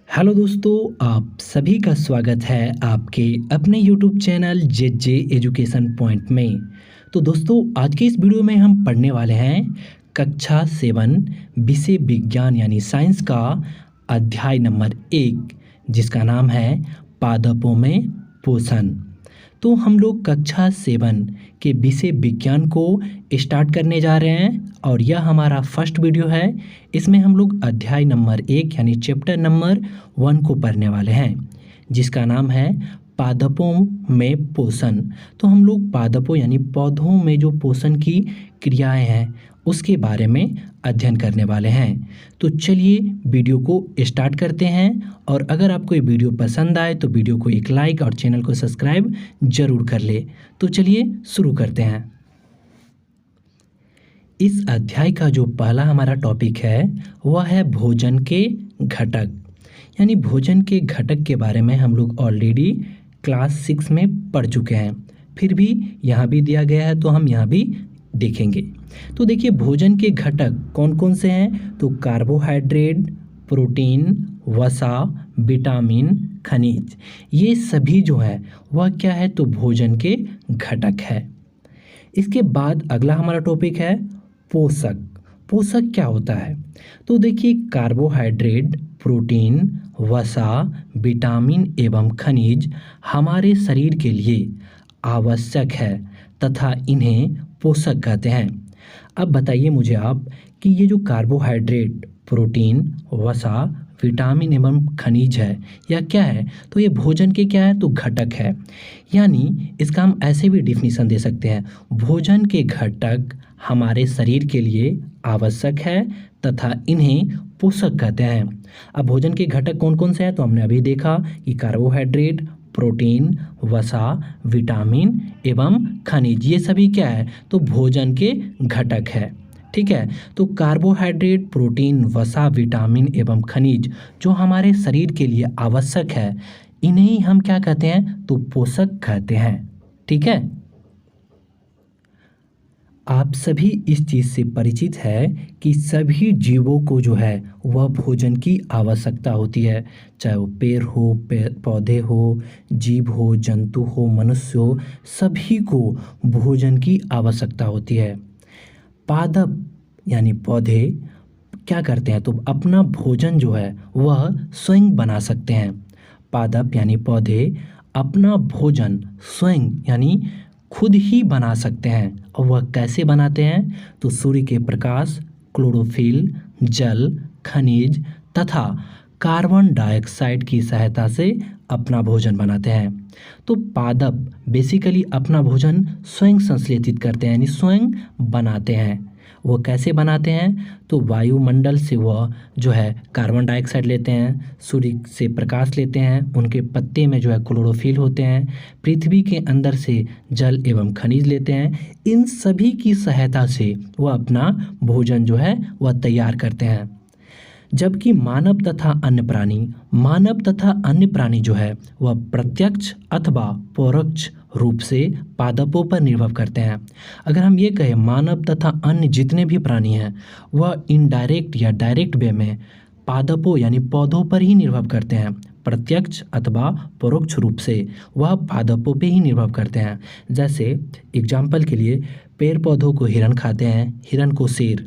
Hello दोस्तों, आप सभी का स्वागत है आपके अपने यूट्यूब चैनल जे जे एजुकेशन पॉइंट में। तो दोस्तों, आज के इस वीडियो में हम पढ़ने वाले हैं कक्षा 7 विषय विज्ञान यानी साइंस का अध्याय नंबर 1, जिसका नाम है पादपों में पोषण। तो हम लोग कक्षा 7 के विषय विज्ञान को स्टार्ट करने जा रहे हैं और यह हमारा फर्स्ट वीडियो है। इसमें हम लोग अध्याय नंबर 1 यानी चैप्टर नंबर 1 को पढ़ने वाले हैं, जिसका नाम है पादपों में पोषण। तो हम लोग पादपों यानी पौधों में जो पोषण की क्रियाएं हैं उसके बारे में अध्ययन करने वाले हैं। तो चलिए वीडियो को स्टार्ट करते हैं, और अगर आपको ये वीडियो पसंद आए तो वीडियो को एक लाइक और चैनल को सब्सक्राइब जरूर कर ले। तो चलिए शुरू करते हैं। इस अध्याय का जो पहला हमारा टॉपिक है वह है भोजन के घटक। यानी भोजन के घटक के बारे में हम लोग ऑलरेडी क्लास 6 में पढ़ चुके हैं, फिर भी यहाँ भी दिया गया है तो हम यहाँ भी देखेंगे। तो देखिए, भोजन के घटक कौन कौन से हैं? तो कार्बोहाइड्रेट, प्रोटीन, वसा, विटामिन, खनिज, ये सभी जो है वह क्या है? तो भोजन के घटक है। इसके बाद अगला हमारा टॉपिक है पोषक। पोषक क्या होता है? तो देखिए, कार्बोहाइड्रेट, प्रोटीन, वसा, विटामिन एवं खनिज हमारे शरीर के लिए आवश्यक है तथा इन्हें पोषक कहते हैं। अब बताइए मुझे आप कि ये जो कार्बोहाइड्रेट, प्रोटीन, वसा, विटामिन एवं खनिज है या क्या है? तो ये भोजन के क्या है? तो घटक है। यानी इसका हम ऐसे भी डिफिनीशन दे सकते हैं, भोजन के घटक हमारे शरीर के लिए आवश्यक है तथा इन्हें पोषक कहते हैं। अब भोजन के घटक कौन कौन से हैं? तो हमने अभी देखा कि कार्बोहाइड्रेट, प्रोटीन, वसा, विटामिन एवं खनिज, ये सभी क्या है? तो भोजन के घटक है। ठीक है, तो कार्बोहाइड्रेट, प्रोटीन, वसा, विटामिन एवं खनिज जो हमारे शरीर के लिए आवश्यक है, इन्हें हम क्या कहते हैं? तो पोषक कहते हैं। ठीक है, आप सभी इस चीज़ से परिचित है कि सभी जीवों को जो है वह भोजन की आवश्यकता होती है, चाहे वो पेड़ हो, पौधे हो, जीव हो, जंतु हो, मनुष्य हो, सभी को भोजन की आवश्यकता होती है। पादप यानी पौधे क्या करते हैं? तो अपना भोजन जो है वह स्वयं बना सकते हैं। पादप यानी पौधे अपना भोजन स्वयं यानी खुद ही बना सकते हैं। और वह कैसे बनाते हैं? तो सूर्य के प्रकाश, क्लोरोफिल, जल, खनिज तथा कार्बन डाइऑक्साइड की सहायता से अपना भोजन बनाते हैं। तो पादप बेसिकली अपना भोजन स्वयं संश्लेषित करते हैं, यानी स्वयं बनाते हैं। वो कैसे बनाते हैं? तो वायुमंडल से वह जो है कार्बन डाइऑक्साइड लेते हैं, सूर्य से प्रकाश लेते हैं, उनके पत्ते में जो है क्लोरोफिल होते हैं, पृथ्वी के अंदर से जल एवं खनिज लेते हैं। इन सभी की सहायता से वह अपना भोजन जो है वह तैयार करते हैं। जबकि मानव तथा अन्य प्राणी जो है वह प्रत्यक्ष अथवा परोक्ष रूप से पादपों पर निर्भर करते हैं। अगर हम ये कहें मानव तथा अन्य जितने भी प्राणी हैं वह इनडायरेक्ट या डायरेक्ट वे में पादपों यानी पौधों पर ही निर्भर करते हैं। प्रत्यक्ष अथवा परोक्ष रूप से वह पादपों पे ही निर्भर करते हैं। जैसे एग्जाम्पल के लिए, पेड़ पौधों को हिरन खाते हैं, हिरन को शेर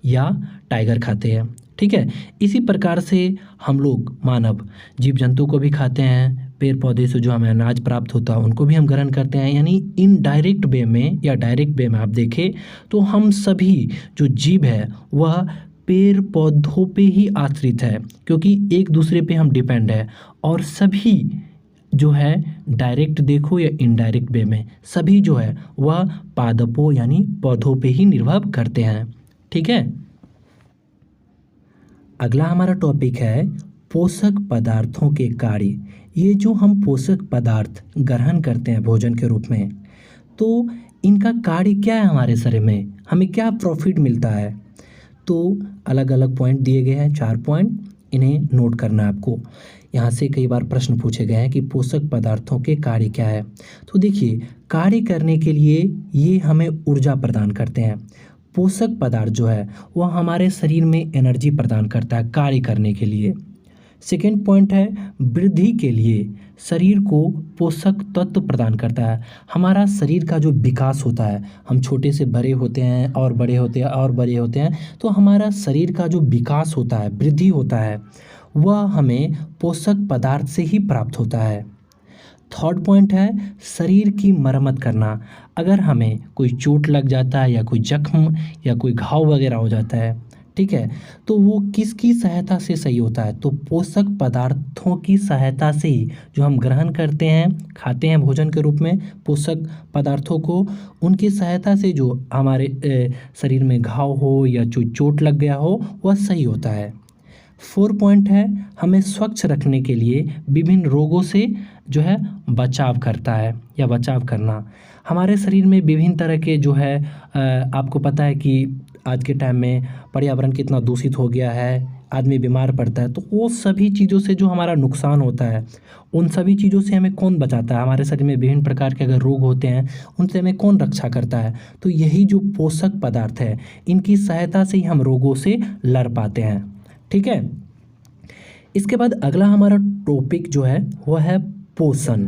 या टाइगर खाते हैं। ठीक है, इसी प्रकार से हम लोग मानव जीव जंतु को भी खाते हैं, पेड़ पौधे से जो हमें अनाज प्राप्त होता है उनको भी हम ग्रहण करते हैं। यानी इनडायरेक्ट वे में या डायरेक्ट वे में आप देखें तो हम सभी जो जीव है वह पेड़ पौधों पे ही आश्रित है, क्योंकि एक दूसरे पे हम डिपेंड है। और सभी जो है डायरेक्ट देखो या इनडायरेक्ट वे में सभी जो है वह पादपों यानी पौधों पे ही निर्भर करते हैं। ठीक है, अगला हमारा टॉपिक है पोषक पदार्थों के कार्य। ये जो हम पोषक पदार्थ ग्रहण करते हैं भोजन के रूप में, तो इनका कार्य क्या है हमारे शरीर में, हमें क्या प्रॉफिट मिलता है? तो अलग अलग पॉइंट दिए गए हैं, 4 पॉइंट, इन्हें नोट करना है आपको। यहाँ से कई बार प्रश्न पूछे गए हैं कि पोषक पदार्थों के कार्य क्या है। तो देखिए, कार्य करने के लिए ये हमें ऊर्जा प्रदान करते हैं। पोषक पदार्थ जो है वह हमारे शरीर में एनर्जी प्रदान करता है कार्य करने के लिए। सेकेंड पॉइंट है वृद्धि के लिए शरीर को पोषक तत्व प्रदान करता है। हमारा शरीर का जो विकास होता है, हम छोटे से बड़े होते हैं और बड़े होते हैं और बड़े होते हैं, तो हमारा शरीर का जो विकास होता है, वृद्धि होता है, वह हमें पोषक पदार्थ से ही प्राप्त होता है। थर्ड पॉइंट है शरीर की मरम्मत करना। अगर हमें कोई चोट लग जाता है या कोई जख्म या कोई घाव वगैरह हो जाता है, ठीक है, तो वो किसकी सहायता से सही होता है? तो पोषक पदार्थों की सहायता से ही, जो हम ग्रहण करते हैं, खाते हैं भोजन के रूप में पोषक पदार्थों को, उनकी सहायता से जो हमारे शरीर में घाव हो या जो चोट लग गया हो वह सही होता है। फोर पॉइंट है हमें स्वच्छ रखने के लिए विभिन्न रोगों से जो है बचाव करता है या बचाव करना। हमारे शरीर में विभिन्न तरह के जो है आपको पता है कि आज के टाइम में पर्यावरण कितना दूषित हो गया है, आदमी बीमार पड़ता है, तो वो सभी चीज़ों से जो हमारा नुकसान होता है, उन सभी चीज़ों से हमें कौन बचाता है? हमारे शरीर में विभिन्न प्रकार के अगर रोग होते हैं, उनसे हमें कौन रक्षा करता है? तो यही जो पोषक पदार्थ है, इनकी सहायता से ही हम रोगों से लड़ पाते हैं। ठीक है, इसके बाद अगला हमारा टॉपिक जो है वह है पोषण।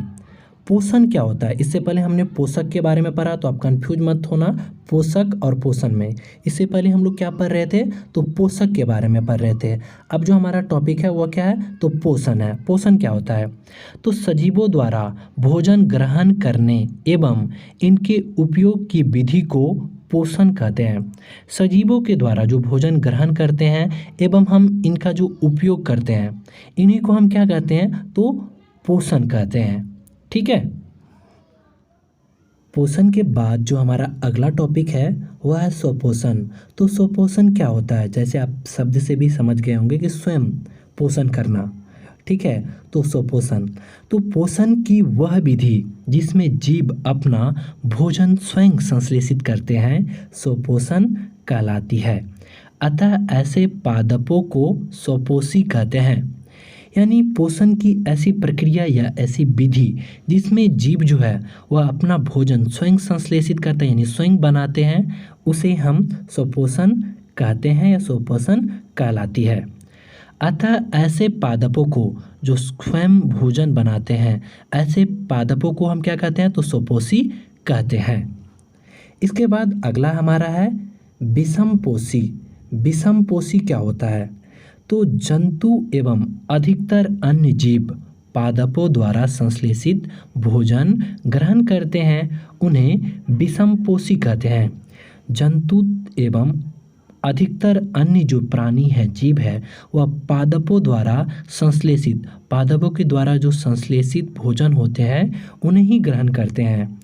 पोषण क्या होता है? इससे पहले हमने पोषक के बारे में पढ़ा, तो आप कंफ्यूज मत होना पोषक और पोषण में। इससे पहले हम लोग क्या पढ़ रहे थे? तो पोषक के बारे में पढ़ रहे थे। अब जो हमारा टॉपिक है वह क्या है? तो पोषण है। पोषण क्या होता है? तो सजीवों द्वारा भोजन ग्रहण करने एवं इनके उपयोग की विधि को पोषण कहते हैं। सजीवों के द्वारा जो भोजन ग्रहण करते हैं एवं हम इनका जो उपयोग करते हैं, इन्हीं को हम क्या कहते हैं? तो पोषण कहते हैं। ठीक है, पोषण के बाद जो हमारा अगला टॉपिक है वह है स्वपोषण। तो स्वपोषण क्या होता है? जैसे आप शब्द से भी समझ गए होंगे कि स्वयं पोषण करना। ठीक है, तो स्वपोषण, तो पोषण की वह विधि जिसमें जीव अपना भोजन स्वयं संश्लेषित करते हैं, स्वपोषण कहलाती है। अतः ऐसे पादपों को स्वपोषी कहते हैं। यानी पोषण की ऐसी प्रक्रिया या ऐसी विधि जिसमें जीव जो है वह अपना भोजन स्वयं संश्लेषित करते हैं, यानी स्वयं बनाते हैं, उसे हम स्वपोषण कहते हैं या स्वपोषण कहलाती है। अतः ऐसे पादपों को जो स्वयं भोजन बनाते हैं, ऐसे पादपों को हम क्या कहते हैं? तो स्वपोषी कहते हैं। इसके बाद अगला हमारा है विषमपोषी। विषमपोषी क्या होता है? तो जंतु एवं अधिकतर अन्य जीव पादपों द्वारा संश्लेषित भोजन ग्रहण करते हैं, उन्हें विषमपोषी कहते हैं। जंतु एवं अधिकतर अन्य जो प्राणी है, जीव है, वह पादपों द्वारा संश्लेषित, पादपों के द्वारा जो संश्लेषित भोजन होते हैं उन्हें ही ग्रहण करते हैं।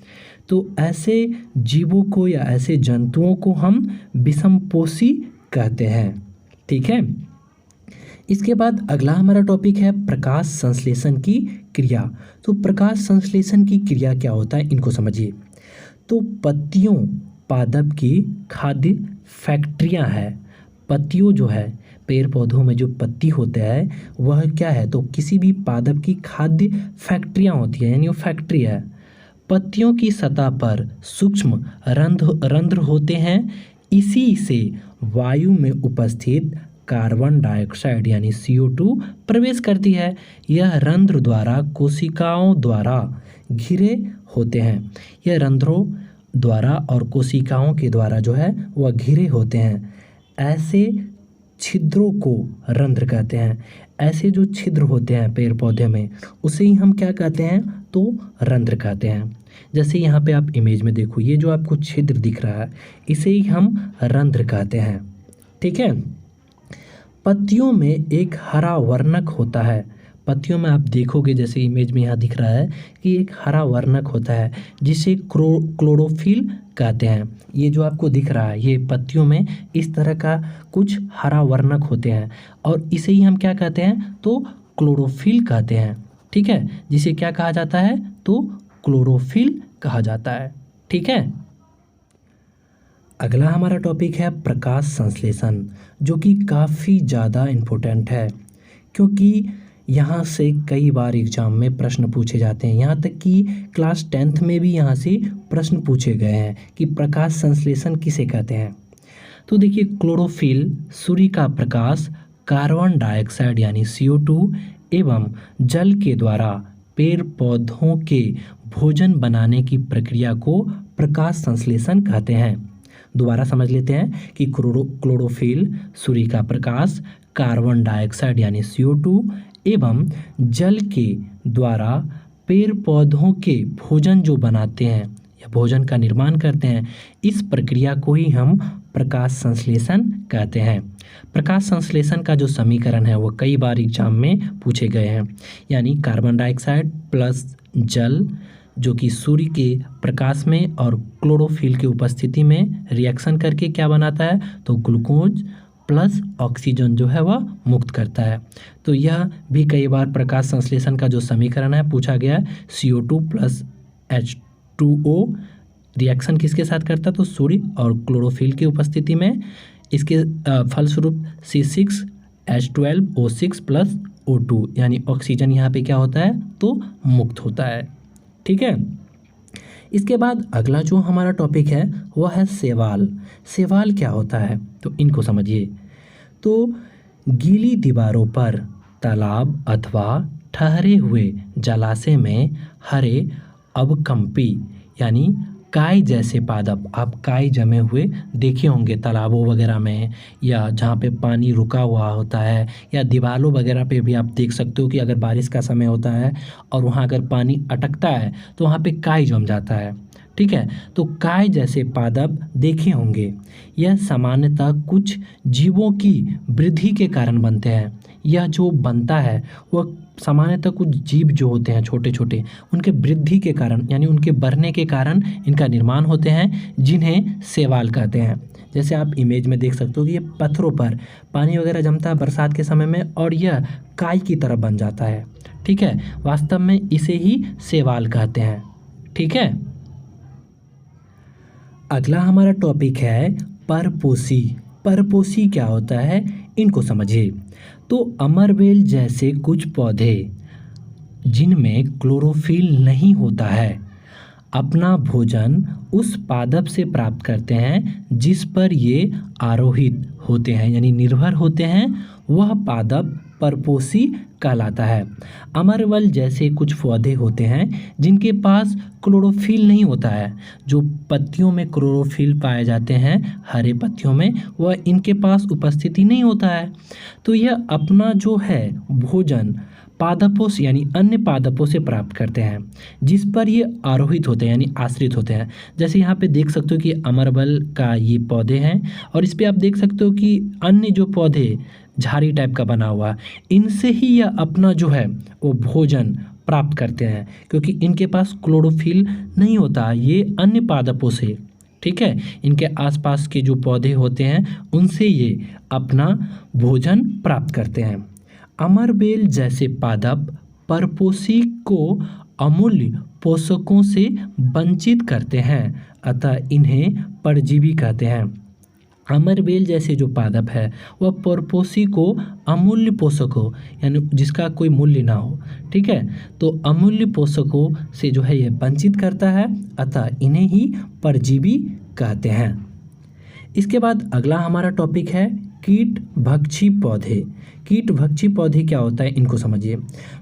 तो ऐसे जीवों को या ऐसे जंतुओं को हम विषमपोषी कहते हैं। ठीक है, इसके बाद अगला हमारा टॉपिक है प्रकाश संश्लेषण की क्रिया। तो प्रकाश संश्लेषण की क्रिया क्या होता है, इनको समझिए। तो पत्तियों पादप की खाद्य फैक्ट्रियां है। पत्तियों जो है, पेड़ पौधों में जो पत्ती होते हैं वह क्या है? तो किसी भी पादप की खाद्य फैक्ट्रियां होती है, यानी वो फैक्ट्री है। पत्तियों की सतह पर सूक्ष्म रंध्र होते हैं, इसी से वायु में उपस्थित कार्बन डाइऑक्साइड यानी CO2 प्रवेश करती है। यह रंध्र द्वारा कोशिकाओं द्वारा घिरे होते हैं। यह रंध्रों द्वारा और कोशिकाओं के द्वारा जो है वह घिरे होते हैं। ऐसे छिद्रों को रंध्र कहते हैं। ऐसे जो छिद्र होते हैं पेड़ पौधे में, उसे ही हम क्या कहते हैं? तो रंध्र कहते हैं। जैसे यहाँ पे आप इमेज में देखो, ये जो आपको छिद्र दिख रहा है, इसे ही हम रंध्र कहते हैं। ठीक है, पत्तियों में एक हरा वर्णक होता है। पत्तियों में आप देखोगे, जैसे इमेज में यहाँ दिख रहा है कि एक हरा वर्णक होता है जिसे क्लोरोफिल कहते हैं। ये जो आपको दिख रहा है, ये पत्तियों में इस तरह का कुछ हरा वर्णक होते हैं और इसे ही हम क्या कहते हैं? तो क्लोरोफिल कहते हैं। ठीक है, जिसे क्या कहा जाता है? तो क्लोरोफिल कहा जाता है। ठीक है, अगला हमारा टॉपिक है प्रकाश संश्लेषण, जो कि काफ़ी ज़्यादा इम्पोर्टेंट है, क्योंकि यहाँ से कई बार एग्जाम में प्रश्न पूछे जाते हैं। यहाँ तक कि क्लास 10th में भी यहाँ से प्रश्न पूछे गए हैं कि प्रकाश संश्लेषण किसे कहते हैं। तो देखिए, क्लोरोफिल सूर्य का प्रकाश कार्बन डाइऑक्साइड यानी CO2 एवं जल के द्वारा पेड़ पौधों के भोजन बनाने की प्रक्रिया को प्रकाश संश्लेषण कहते हैं। दोबारा समझ लेते हैं कि क्लोरोफिल सूर्य का प्रकाश, कार्बन डाइऑक्साइड यानी CO2 एवं जल के द्वारा पेड़ पौधों के भोजन जो बनाते हैं या भोजन का निर्माण करते हैं, इस प्रक्रिया को ही हम प्रकाश संश्लेषण कहते हैं। प्रकाश संश्लेषण का जो समीकरण है वो कई बार एग्जाम में पूछे गए हैं, यानी कार्बन डाइऑक्साइड प्लस जल जो कि सूर्य के प्रकाश में और क्लोरोफिल की उपस्थिति में रिएक्शन करके क्या बनाता है, तो ग्लूकोज प्लस ऑक्सीजन जो है वह मुक्त करता है। तो यह भी कई बार प्रकाश संश्लेषण का जो समीकरण है पूछा गया है। CO2 प्लस H2O रिएक्शन किसके साथ करता है, तो सूर्य और क्लोरोफिल की उपस्थिति में। इसके फलस्वरूप C6H12O6 प्लस O2 यानी ऑक्सीजन यहाँ पे क्या होता है, तो मुक्त होता है। ठीक है। इसके बाद अगला जो हमारा टॉपिक है वह है शैवाल। शैवाल क्या होता है, तो इनको समझिए। तो गीली दीवारों पर तालाब अथवा ठहरे हुए जलाशय में हरे अवकंपी यानी काई जैसे पादप, आप काई जमे हुए देखे होंगे तालाबों वगैरह में, या जहाँ पे पानी रुका हुआ होता है, या दीवारों वगैरह पे भी आप देख सकते हो कि अगर बारिश का समय होता है और वहाँ अगर पानी अटकता है तो वहाँ पे काई जम जाता है। ठीक है। तो काई जैसे पादप देखे होंगे। यह सामान्यतः कुछ जीवों की वृद्धि के कारण बनते हैं। यह जो बनता है वह सामान्यतः कुछ जीव जो होते हैं छोटे छोटे, उनके वृद्धि के कारण यानी उनके बढ़ने के कारण इनका निर्माण होते हैं, जिन्हें शैवाल कहते हैं। जैसे आप इमेज में देख सकते हो कि ये पत्थरों पर पानी वगैरह जमता है बरसात के समय में और यह काई की तरह बन जाता है। ठीक है। वास्तव में इसे ही शैवाल कहते हैं। ठीक है। अगला हमारा टॉपिक है परपोषी। परपोषी क्या होता है, इनको समझिए। तो अमरबेल जैसे कुछ पौधे जिनमें क्लोरोफिल नहीं होता है अपना भोजन उस पादप से प्राप्त करते हैं जिस पर ये आरोहित होते हैं यानी निर्भर होते हैं, वह पादप परपोषी कहलाता है। अमरवल जैसे कुछ पौधे होते हैं जिनके पास क्लोरोफिल नहीं होता है। जो पत्तियों में क्लोरोफिल पाए जाते हैं हरे पत्तियों में, वह इनके पास उपस्थिति नहीं होता है। तो यह अपना जो है भोजन पादपों से यानी अन्य पादपों से प्राप्त करते हैं जिस पर ये आरोहित होते हैं यानी आश्रित होते हैं। जैसे यहाँ पे देख सकते हो कि अमरबल का ये पौधे हैं और इस पे आप देख सकते हो कि अन्य जो पौधे झाड़ी टाइप का बना हुआ, इनसे ही यह अपना जो है वो भोजन प्राप्त करते हैं, क्योंकि इनके पास क्लोरोफिल नहीं होता, ये अन्य पादपों से। ठीक है। इनके आसपास के जो पौधे होते हैं उनसे ये अपना भोजन प्राप्त करते हैं। अमरबेल जैसे पादप परपोषी को अमूल्य पोषकों से वंचित करते हैं, अतः इन्हें परजीवी कहते हैं। अमरबेल जैसे जो पादप है वह परपोषी को अमूल्य पोषकों यानी जिसका कोई मूल्य ना हो, ठीक है, तो अमूल्य पोषकों से जो है ये वंचित करता है, अतः इन्हें ही परजीवी कहते हैं। इसके बाद अगला हमारा टॉपिक है कीट भक्षी पौधे। कीट भक्षी पौधे क्या होता है, इनको समझिए।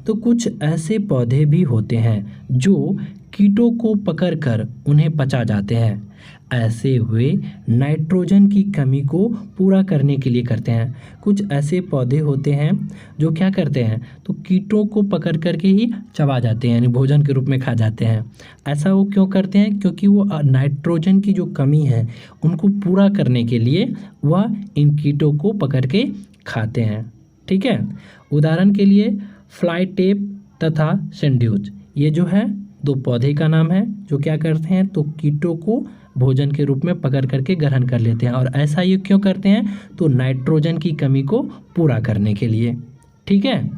तो कुछ ऐसे पौधे भी होते हैं जो कीटों को पकड़कर उन्हें पचा जाते हैं। ऐसे वे नाइट्रोजन की कमी को पूरा करने के लिए करते हैं। कुछ ऐसे पौधे होते हैं जो क्या करते हैं, तो कीटों को पकड़ करके ही चबा जाते हैं यानी भोजन के रूप में खा जाते हैं। ऐसा वो क्यों करते हैं, क्योंकि वो नाइट्रोजन की जो कमी है उनको पूरा करने के लिए वह इन कीटों को पकड़ के खाते हैं। ठीक है। उदाहरण के लिए फ्लाई टेप तथा सेंड्यूज, ये जो है दो पौधे का नाम है जो क्या करते हैं, तो कीटों को भोजन के रूप में पकड़ करके ग्रहण कर लेते हैं। और ऐसा ये क्यों करते हैं, तो नाइट्रोजन की कमी को पूरा करने के लिए। ठीक है।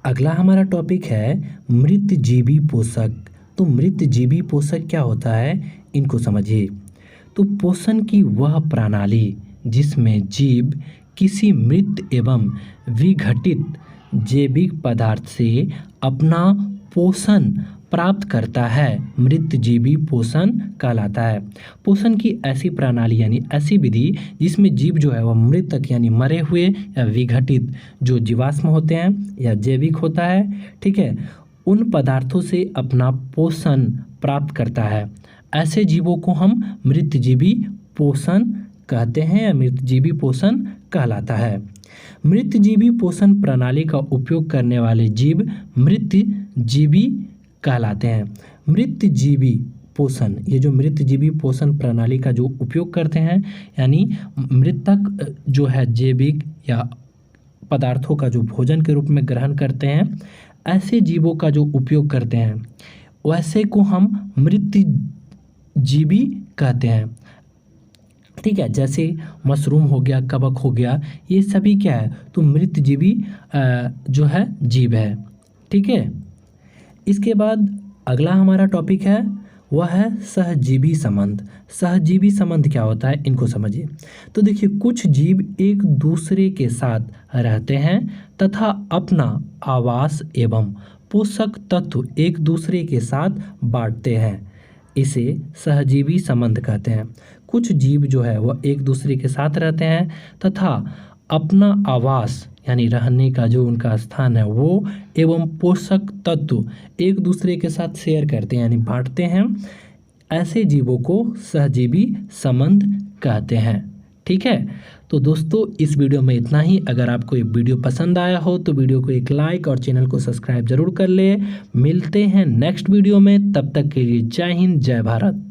अगला हमारा टॉपिक है मृतजीवी पोषक। तो मृतजीवी पोषक क्या होता है, इनको समझिए। तो पोषण की वह प्रणाली जिसमें जीव किसी मृत एवं विघटित जैविक पदार्थ से अपना पोषण प्राप्त करता है मृत जीवी पोषण कहलाता है। पोषण की ऐसी प्रणाली यानी ऐसी विधि जिसमें जीव जो है वह मृतक यानी मरे हुए या विघटित जो जीवाश्म होते हैं या जैविक होता है, ठीक है, उन पदार्थों से अपना पोषण प्राप्त करता है। ऐसे जीवों को हम मृतजीवी पोषण कहते हैं या मृतजीवी पोषण कहलाता है। मृतजीवी पोषण प्रणाली का उपयोग करने वाले जीव मृतजीवी कहलाते हैं। मृतजीवी पोषण, ये जो मृतजीवी पोषण प्रणाली का जो उपयोग करते हैं यानी मृतक जो है जैविक या पदार्थों का जो भोजन के रूप में ग्रहण करते हैं, ऐसे जीवों का जो उपयोग करते हैं वैसे को हम मृतजीवी कहते हैं। ठीक है, जैसे मशरूम हो गया, कवक हो गया, ये सभी क्या है तो मृतजीवी जो है जीव है। ठीक है, इसके बाद अगला हमारा टॉपिक है वह है सहजीवी संबंध। सहजीवी संबंध क्या होता है इनको समझिए। तो देखिए, कुछ जीव एक दूसरे के साथ रहते हैं तथा अपना आवास एवं पोषक तत्व एक दूसरे के साथ बांटते हैं, इसे सहजीवी संबंध कहते हैं। कुछ जीव जो है वह एक दूसरे के साथ रहते हैं तथा अपना आवास यानी रहने का जो उनका स्थान है वो एवं पोषक तत्व एक दूसरे के साथ शेयर करते हैं यानी बांटते हैं। ऐसे जीवों को सहजीवी संबंध कहते हैं। ठीक है, तो दोस्तों इस वीडियो में इतना ही। अगर आपको ये वीडियो पसंद आया हो तो वीडियो को एक लाइक और चैनल को सब्सक्राइब जरूर कर ले। मिलते हैं नेक्स्ट वीडियो में, तब तक के लिए जय हिंद, जय भारत।